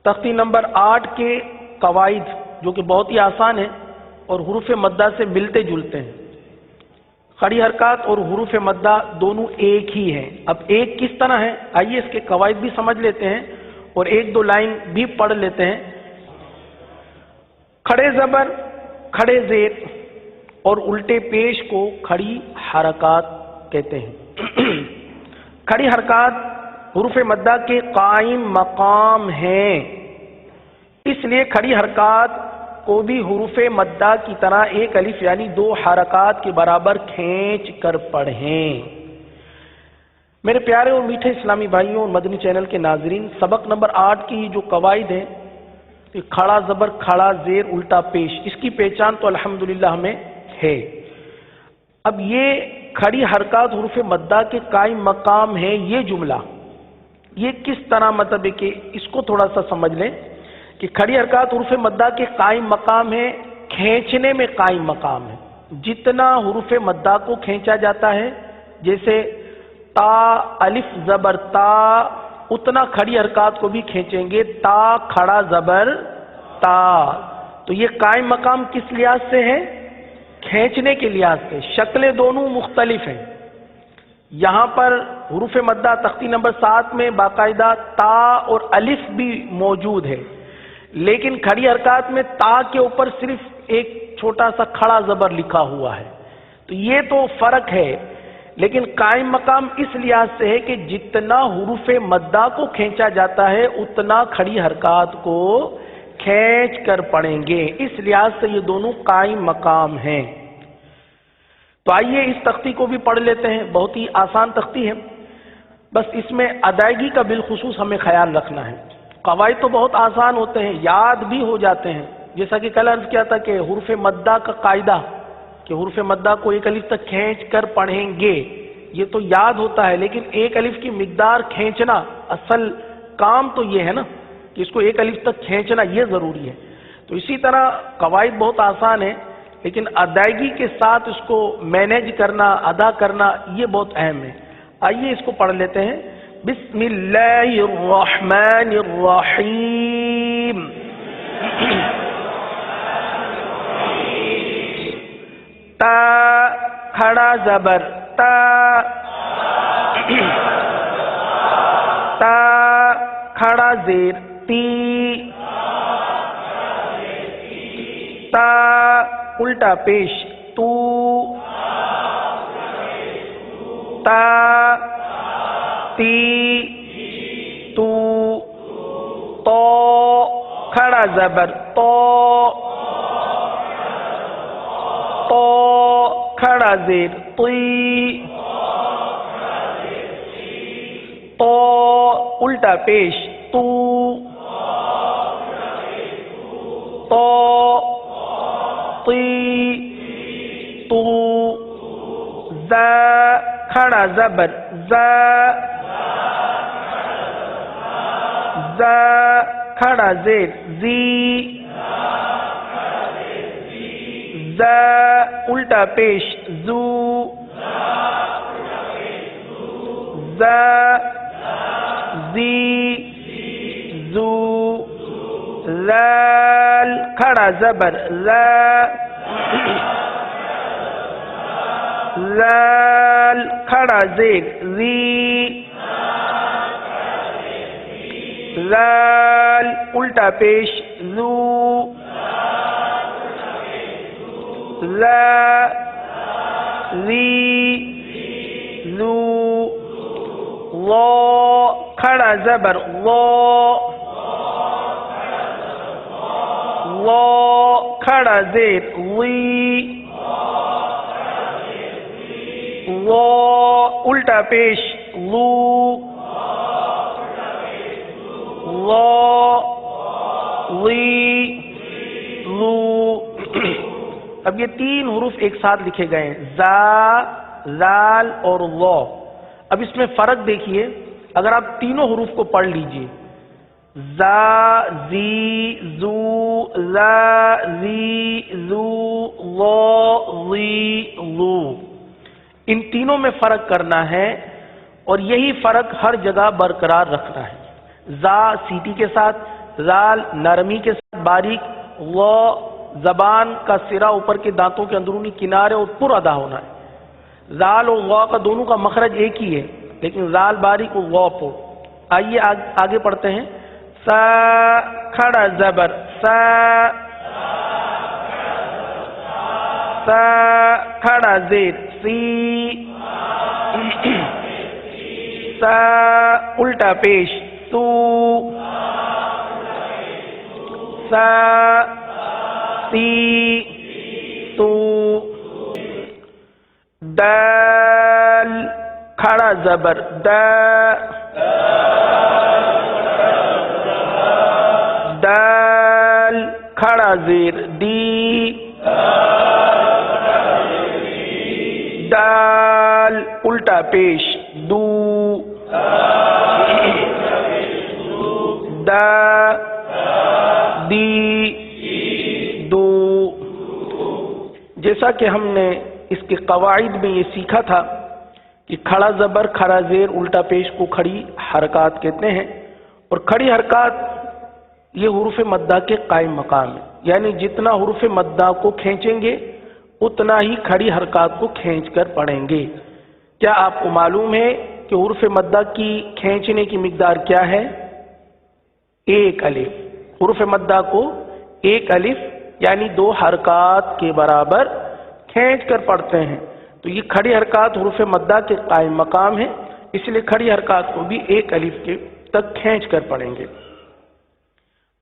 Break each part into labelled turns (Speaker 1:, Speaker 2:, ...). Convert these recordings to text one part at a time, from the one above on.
Speaker 1: تختی نمبر 8 کے قواعد جو کہ بہت ہی آسان ہیں اور حروف مدہ سے ملتے جلتے ہیں. کھڑی حرکات اور حروف مدہ دونوں ایک ہی ہیں. اب ایک کس طرح ہے آئیے اس کے قواعد بھی سمجھ لیتے ہیں اور ایک دو لائن بھی پڑھ لیتے ہیں. کھڑے زبر، کھڑے زیر اور الٹے پیش کو کھڑی حرکات کہتے ہیں. کھڑی حرکات حروف مدہ کے قائم مقام ہیں، اس لیے کھڑی حرکات کو بھی حروف مدہ کی طرح ایک الف یعنی 2 حرکات کے برابر کھینچ کر پڑھیں. میرے پیارے اور میٹھے اسلامی بھائیوں اور مدنی چینل کے ناظرین، سبق نمبر 8 کی جو قواعد ہیں، کھڑا زبر، کھڑا زیر، الٹا پیش، اس کی پہچان تو الحمدللہ ہمیں ہے. اب یہ کھڑی حرکات حروف مدہ کے قائم مقام ہے، یہ جملہ یہ کس طرح مطلب ہے کہ اس کو تھوڑا سا سمجھ لیں کہ کھڑی حرکات حروف مدہ کے قائم مقام ہے، کھینچنے میں قائم مقام ہے. جتنا حروف مدہ کو کھینچا جاتا ہے، جیسے تا الف زبر تا، اتنا کھڑی حرکات کو بھی کھینچیں گے، تا کھڑا زبر تا. تو یہ قائم مقام کس لحاظ سے ہے؟ کھینچنے کے لحاظ سے. شکلیں دونوں مختلف ہیں. یہاں پر حروف مدہ تختی نمبر 7 میں باقاعدہ تا اور الف بھی موجود ہے، لیکن کھڑی حرکات میں تا کے اوپر صرف ایک چھوٹا سا کھڑا زبر لکھا ہوا ہے. تو یہ تو فرق ہے، لیکن قائم مقام اس لحاظ سے ہے کہ جتنا حروف مدہ کو کھینچا جاتا ہے اتنا کھڑی حرکات کو کھینچ کر پڑھیں گے. اس لحاظ سے یہ دونوں قائم مقام ہیں. تو آئیے اس تختی کو بھی پڑھ لیتے ہیں. بہت ہی آسان تختی ہے، بس اس میں ادائیگی کا بالخصوص ہمیں خیال رکھنا ہے. قواعد تو بہت آسان ہوتے ہیں، یاد بھی ہو جاتے ہیں. جیسا کہ کل عرض کیا تھا کہ حروف مدہ کا قاعدہ کہ حروف مدہ کو ایک الف تک کھینچ کر پڑھیں گے، یہ تو یاد ہوتا ہے، لیکن ایک الف کی مقدار کھینچنا، اصل کام تو یہ ہے نا کہ اس کو ایک الف تک کھینچنا، یہ ضروری ہے. تو اسی طرح قواعد بہت آسان ہے، لیکن ادائیگی کے ساتھ اس کو مینیج کرنا، ادا کرنا، یہ بہت اہم ہے. آئیے اس کو پڑھ لیتے ہیں. بسم اللہ الرحمن الرحیم. تا کھڑا زبر تا، تا کھڑا زیر تی، تا الٹا پیش تو، تا تی تو، تو کھڑا زبر تو، تو کھڑا زیر تی، تو الٹا پیش تو، تو تی تو، ز کھڑا زبر ز، ز کھڑا زیر زی، ز الٹا پیش زو، ز زی زو، زال کھڑا زبر ز، زال کھڑا زیر زی، زال الٹا پیش زو، ز زی زو، وا کھڑا زبر وا، وا کھڑا زیر وی، وا الٹا پیش لو، وا وی لو. اب یہ 3 حروف ایک ساتھ لکھے گئے ہیں، زا، زال اور وا. اب اس میں فرق دیکھیے، اگر آپ تینوں حروف کو پڑھ لیجئے، زا زی زو، زا زی زو، وا زی لو، ان تینوں میں فرق کرنا ہے اور یہی فرق ہر جگہ برقرار رکھنا ہے. زا سیٹی کے ساتھ، زال نرمی کے ساتھ باریک، و زبان کا سرا اوپر کے دانتوں کے اندرونی کنارے اور پر ادا ہونا ہے۔ زال اور و کا دونوں کا مخرج ایک ہی ہے، لیکن زال باریک اور و پر۔ آئیے آگے پڑھتے ہیں۔ سا کھڑا زبر سا، سا کھڑا زیر سی، سا الٹا پیش سو، سا سی تو، دال کھڑا زبر دا، دال کھڑا زیر دی، دال الٹا پیش دو، دا دی دو۔ جیسا کہ ہم نے اس کے قواعد میں یہ سیکھا تھا کہ کھڑا زبر کھڑا زیر الٹا پیش کو کھڑی حرکات کہتے ہیں، اور کھڑی حرکات یہ حروف مدہ کے قائم مقام ہے، یعنی جتنا حروف مدہ کو کھینچیں گے اتنا ہی کھڑی حرکات کو کھینچ کر پڑھیں گے۔ کیا آپ کو معلوم ہے کہ حروف مدہ کی کھینچنے کی مقدار کیا ہے؟ ایک الف۔ حروف مدہ کو ایک الف یعنی 2 حرکات کے برابر کھینچ کر پڑھتے ہیں، تو یہ کھڑی حرکات حروف مدہ کے قائم مقام ہے، اس لیے کھڑی حرکات کو بھی ایک الف کے تک کھینچ کر پڑھیں گے۔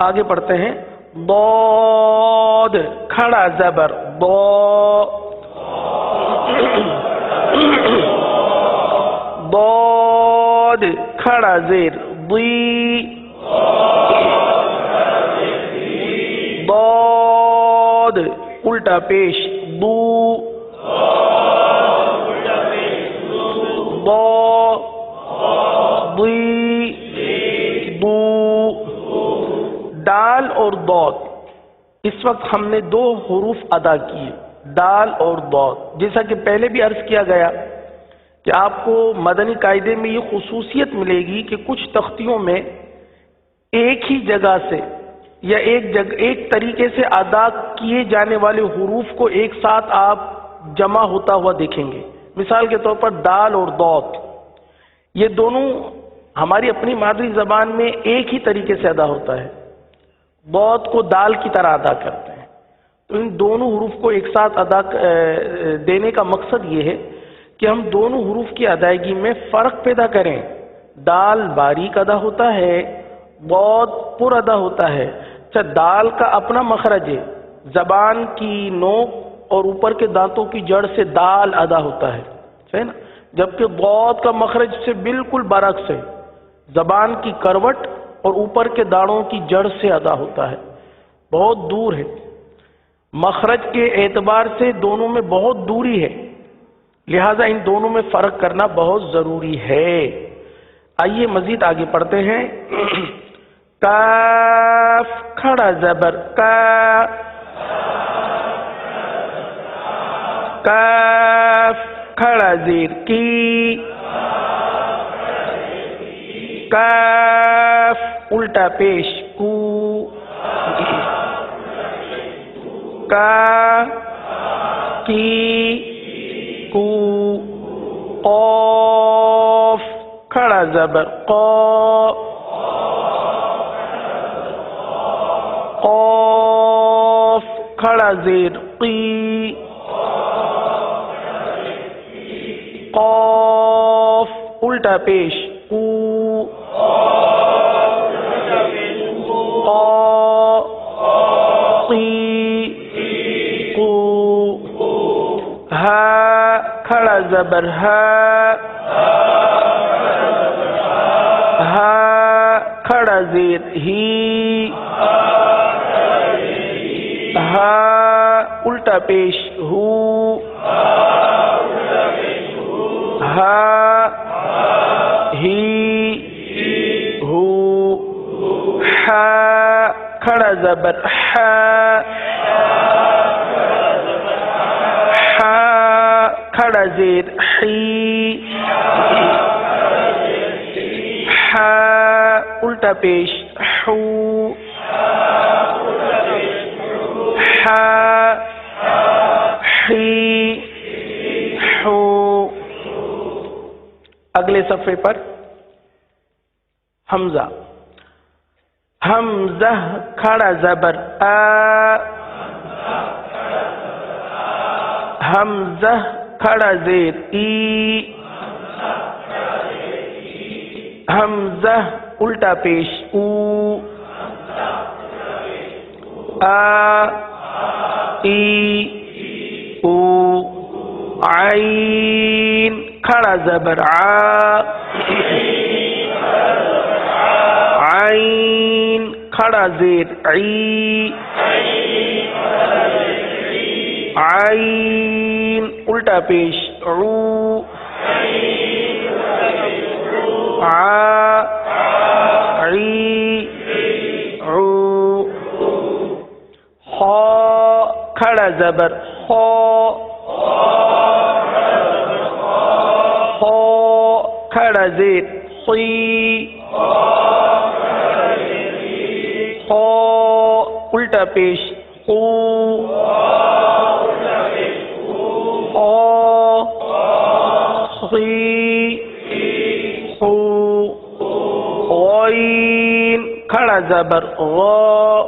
Speaker 1: آگے پڑھتے ہیں۔ ضاد کھڑا زبر ضا، ضاد کھڑا زیر ضی، ضاد الٹا پیش ضو، ضا ضی ضو۔ دال اور ضاد، اس وقت ہم نے 2 حروف ادا کیے، دال اور ضاد۔ جیسا کہ پہلے بھی عرض کیا گیا کہ آپ کو مدنی قاعدے میں یہ خصوصیت ملے گی کہ کچھ تختیوں میں ایک ہی جگہ سے یا ایک طریقے سے ادا کیے جانے والے حروف کو ایک ساتھ آپ جمع ہوتا ہوا دیکھیں گے۔ مثال کے طور پر دال اور ضاد، یہ دونوں ہماری اپنی مادری زبان میں ایک ہی طریقے سے ادا ہوتا ہے، ضاد کو دال کی طرح ادا کرتے ہیں۔ تو ان دونوں حروف کو ایک ساتھ ادا دینے کا مقصد یہ ہے کہ ہم دونوں حروف کی ادائیگی میں فرق پیدا کریں۔ دال باریک ادا ہوتا ہے، ضاد پر ادا ہوتا ہے۔ اچھا، دال کا اپنا مخرج ہے، زبان کی نوک اور اوپر کے دانتوں کی جڑ سے دال ادا ہوتا ہے، صحیح نا؟ جبکہ ضاد کا مخرج سے بالکل برعکس ہے، زبان کی کروٹ اور اوپر کے داڑوں کی جڑ سے ادا ہوتا ہے، بہت دور ہے۔ مخرج کے اعتبار سے دونوں میں بہت دوری ہے، لہذا ان دونوں میں فرق کرنا بہت ضروری ہے۔ آئیے مزید آگے پڑھتے ہیں۔ کاف کھڑا زبر کا، کاف کھڑا زیر کی، کاف الٹا پیش کو، کا کی کو، قاف کھڑا زبر قا، قاف کھڑا زیر قی، قاف الٹا پیش قو، قا قی قو، ہا کھڑا زبر ہا، ہا کھڑا زیر ہی، ہا الٹا پیش ہو، ہا ہی ہو، ہا کھڑا زبر ہا، ہا کھڑا زیر حی، ہا الٹا پیش حو ح حی حو. اگلے صفحے پر حمزہ. حمزہ کھڑا زبر آ. حمزہ کھڑا زیر ای. حمزہ الٹا پیش او. آ ای او. عین کھڑا زبر آ. عین کھڑا زیر عی. عین الٹا پیش عو. عی عو. خا کھڑا زبر خو. خو کھڑا زیر خی. خو الٹا پیش خو. خی خو. غین کھڑا زبر غا.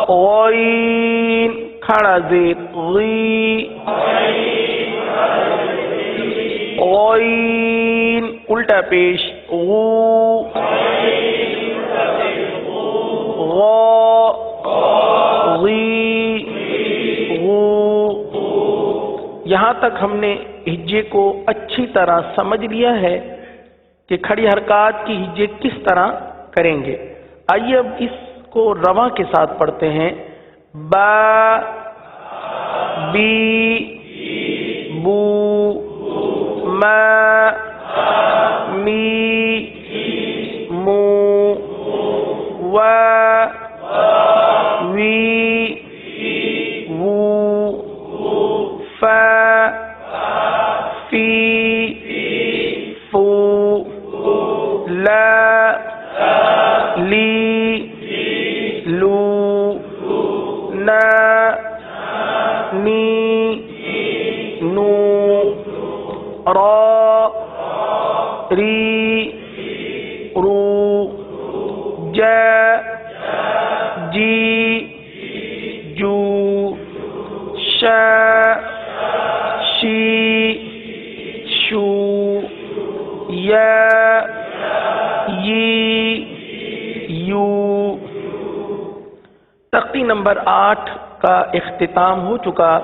Speaker 1: غین کھڑا زیر غی. غین الٹا پیش غو. غا غی غو. یہاں تک ہم نے ہجے کو اچھی طرح سمجھ لیا ہے کہ کھڑی حرکات کی ہجے کس طرح کریں گے. آئیے اب اس کو رواں کے ساتھ پڑھتے ہیں. با بی بو ما می مو وا وی وو فا فی فو لا لی لو نا نی نو را ری رو جا جی جو شا شی شو یا یی یو. تختی نمبر 8 کا اختتام ہو چکا.